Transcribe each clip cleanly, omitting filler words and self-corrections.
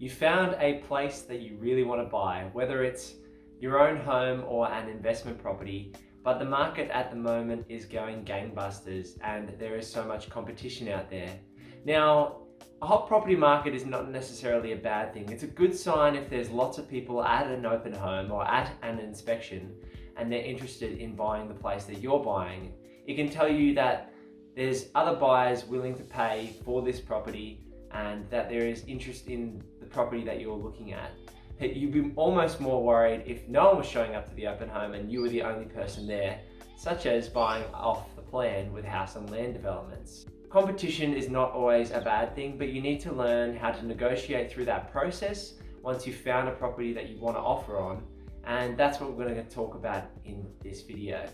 You found a place that you really want to buy, whether it's your own home or an investment property, but the market at the moment is going gangbusters and there is so much competition out there. Now, a hot property market is not necessarily a bad thing. It's a good sign if there's lots of people at an open home or at an inspection and they're interested in buying the place that you're buying. It can tell you that there's other buyers willing to pay for this property and that there is interest in the property that you're looking at. You'd be almost more worried if no one was showing up to the open home and you were the only person there, such as buying off the plan with house and land developments. Competition is not always a bad thing, but you need to learn how to negotiate through that process once you've found a property that you want to offer on, and that's what we're going to talk about in this video.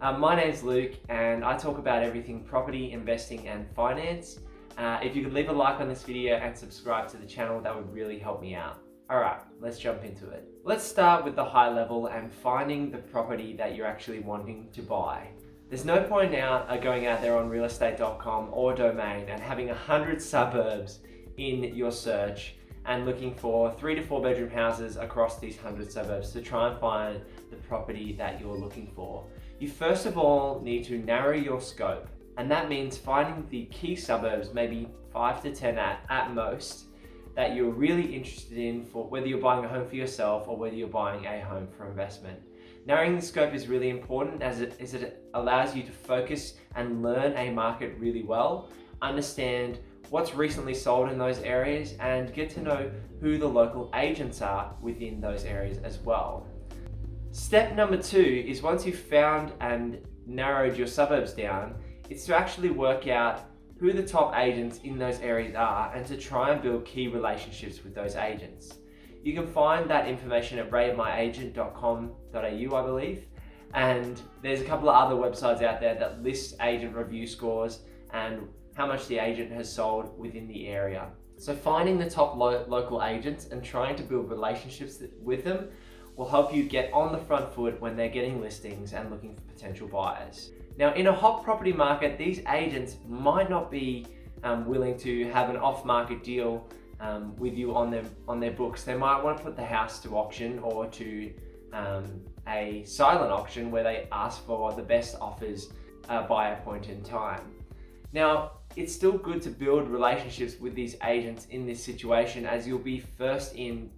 My name's Luke and I talk about everything property, investing and finance. If you could leave a like on this video and subscribe to the channel, that would really help me out. Alright, let's jump into it. Let's start with the high level and finding the property that you're actually wanting to buy. There's no point now going out there on realestate.com or Domain and having 100 suburbs in your search and looking for 3 to 4 bedroom houses across these 100 suburbs to try and find the property that you're looking for. You first of all need to narrow your scope, and that means finding the key suburbs, maybe 5 to 10 at most, that you're really interested in for whether you're buying a home for yourself or whether you're buying a home for investment. Narrowing the scope is really important as it allows you to focus and learn a market really well, understand what's recently sold in those areas, and get to know who the local agents are within those areas as well. Step number 2 is once you've found and narrowed your suburbs down, it's to actually work out who the top agents in those areas are and to try and build key relationships with those agents. You can find that information at ratemyagent.com.au, I believe, and there's a couple of other websites out there that list agent review scores and how much the agent has sold within the area. So finding the top local agents and trying to build relationships with them will help you get on the front foot when they're getting listings and looking for potential buyers. Now, in a hot property market, these agents might not be willing to have an off-market deal with you on their books. They might want to put the house to auction or to a silent auction where they ask for the best offers by a point in time. Now, it's still good to build relationships with these agents in this situation, as you'll be first in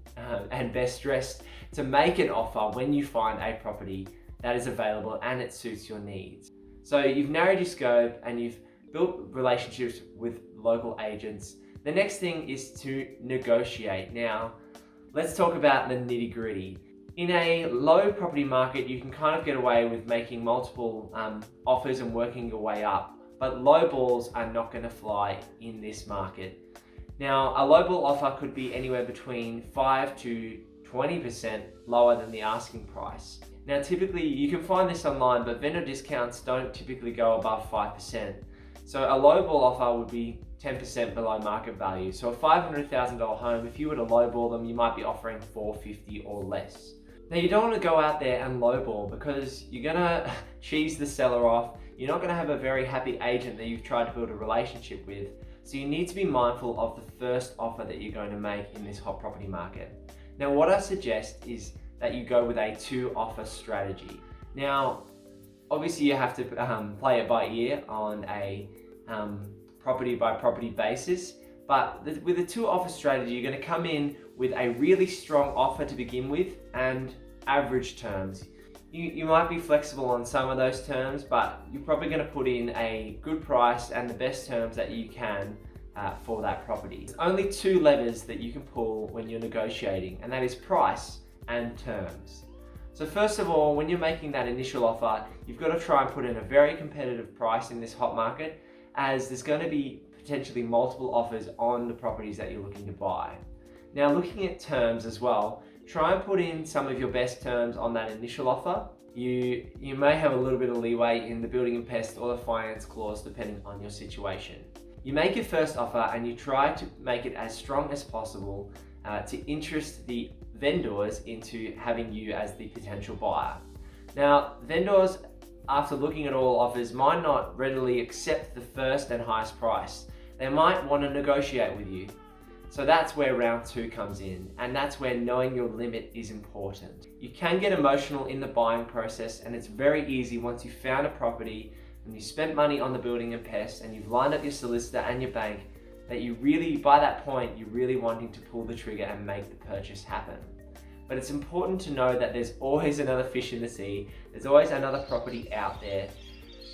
and best dressed to make an offer when you find a property that is available and it suits your needs. So you've narrowed your scope and you've built relationships with local agents. The next thing is to negotiate. Now, let's talk about the nitty-gritty. In a low property market, you can kind of get away with making multiple offers and working your way up, but low balls are not going to fly in this market. Now, a low ball offer could be anywhere between 5 to 20% lower than the asking price. Now, typically you can find this online, but vendor discounts don't typically go above 5%. So a low ball offer would be 10% below market value. So a $500,000 home, if you were to lowball them, you might be offering $450,000 or less. Now, you don't want to go out there and lowball because you're gonna cheese the seller off. You're not gonna have a very happy agent that you've tried to build a relationship with. So you need to be mindful of the first offer that you're going to make in this hot property market. Now, what I suggest is that you go with a 2-offer strategy. Now, obviously you have to play it by ear on a property by property basis, but with a 2-offer strategy, you're going to come in with a really strong offer to begin with and average terms. You might be flexible on some of those terms, but you're probably going to put in a good price and the best terms that you can for that property. There's only 2 levers that you can pull when you're negotiating, and that is price and terms. So first of all, when you're making that initial offer, you've got to try and put in a very competitive price in this hot market, as there's going to be potentially multiple offers on the properties that you're looking to buy. Now, looking at terms as well, try and put in some of your best terms on that initial offer. You may have a little bit of leeway in the building and pest or the finance clause depending on your situation. You make your first offer and you try to make it as strong as possible to interest the vendors into having you as the potential buyer. Now, vendors, after looking at all offers, might not readily accept the first and highest price. They might want to negotiate with you. So that's where round 2 comes in, and that's where knowing your limit is important. You can get emotional in the buying process, and it's very easy once you've found a property and you spent money on the building and pest and you've lined up your solicitor and your bank, that you really, by that point, you're really wanting to pull the trigger and make the purchase happen. But it's important to know that there's always another fish in the sea, there's always another property out there.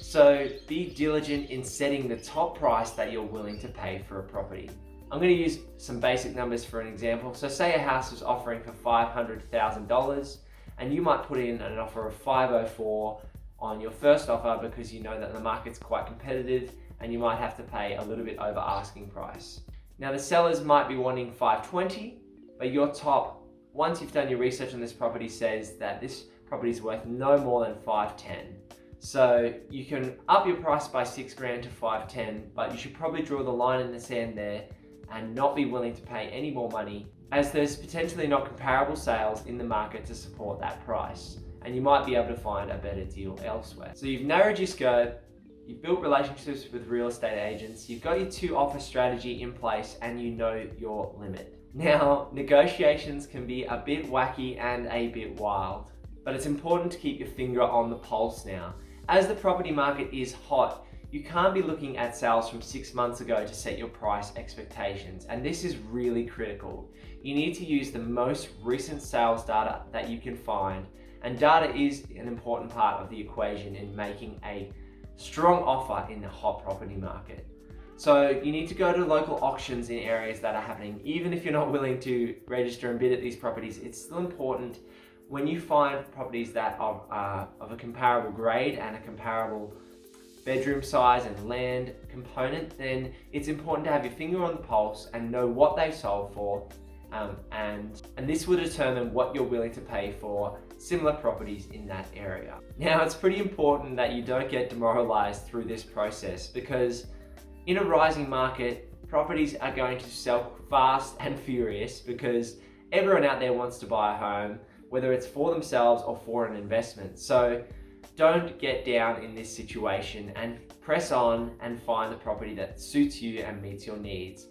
So be diligent in setting the top price that you're willing to pay for a property. I'm going to use some basic numbers for an example. So say a house was offering for $500,000 and you might put in an offer of 504 on your first offer because you know that the market's quite competitive and you might have to pay a little bit over asking price. Now the sellers might be wanting 520, but your top, once you've done your research on this property, says that this property is worth no more than 510. So you can up your price by $6,000 to 510, but you should probably draw the line in the sand there and not be willing to pay any more money, as there's potentially not comparable sales in the market to support that price, and you might be able to find a better deal elsewhere. So you've narrowed your scope, you've built relationships with real estate agents, you've got your 2 offer strategy in place, and you know your limit. Now, negotiations can be a bit wacky and a bit wild, but it's important to keep your finger on the pulse now. As the property market is hot, you can't be looking at sales from 6 months ago to set your price expectations, and this is really critical. You need to use the most recent sales data that you can find, and data is an important part of the equation in making a strong offer in the hot property market. So you need to go to local auctions in areas that are happening. Even if you're not willing to register and bid at these properties, it's still important when you find properties that are of a comparable grade and a comparable bedroom size and land component, then it's important to have your finger on the pulse and know what they've sold for, and this will determine what you're willing to pay for similar properties in that area. Now, it's pretty important that you don't get demoralized through this process, because in a rising market, properties are going to sell fast and furious because everyone out there wants to buy a home, whether it's for themselves or for an investment. So don't get down in this situation and press on and find the property that suits you and meets your needs.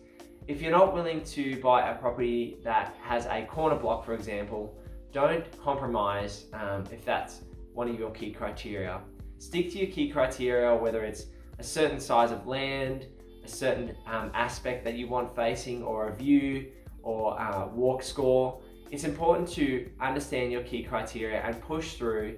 If you're not willing to buy a property that has a corner block, for example, don't compromise if that's one of your key criteria. Stick to your key criteria, whether it's a certain size of land, a certain aspect that you want facing, or a view, or walk score. It's important to understand your key criteria and push through,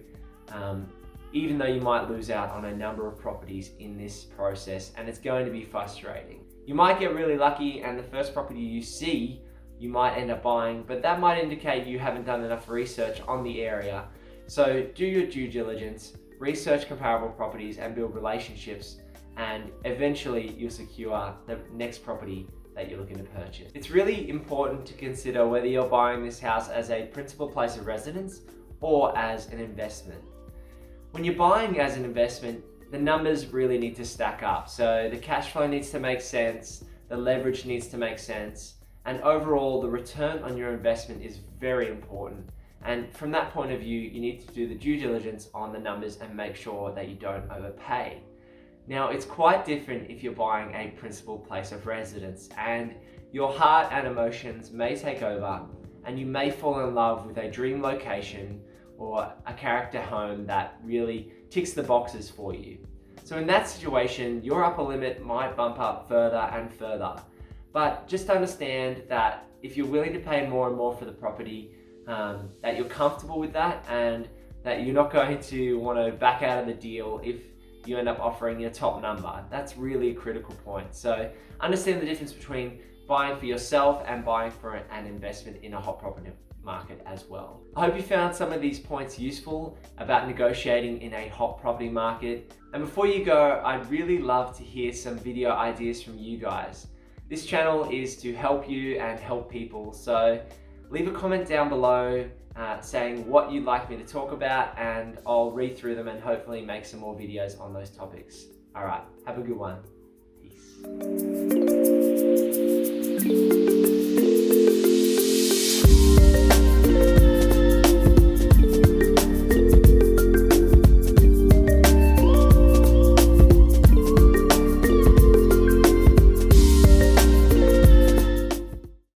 even though you might lose out on a number of properties in this process, and it's going to be frustrating. You might get really lucky and the first property you see, you might end up buying, but that might indicate you haven't done enough research on the area. So do your due diligence, research comparable properties and build relationships, and eventually you'll secure the next property that you're looking to purchase. It's really important to consider whether you're buying this house as a principal place of residence or as an investment. When you're buying as an investment, the numbers really need to stack up. So the cash flow needs to make sense, the leverage needs to make sense, and overall the return on your investment is very important. And from that point of view, you need to do the due diligence on the numbers and make sure that you don't overpay. Now, it's quite different if you're buying a principal place of residence, and your heart and emotions may take over and you may fall in love with a dream location or a character home that really ticks the boxes for you. So in that situation, your upper limit might bump up further and further. But just understand that if you're willing to pay more and more for the property, that you're comfortable with that, and that you're not going to want to back out of the deal if you end up offering your top number. That's really a critical point. So understand the difference between buying for yourself and buying for an investment in a hot property market as well. I hope you found some of these points useful about negotiating in a hot property market. And before you go, I'd really love to hear some video ideas from you guys. This channel is to help you and help people. So leave a comment down below saying what you'd like me to talk about, and I'll read through them and hopefully make some more videos on those topics. All right, have a good one. Peace.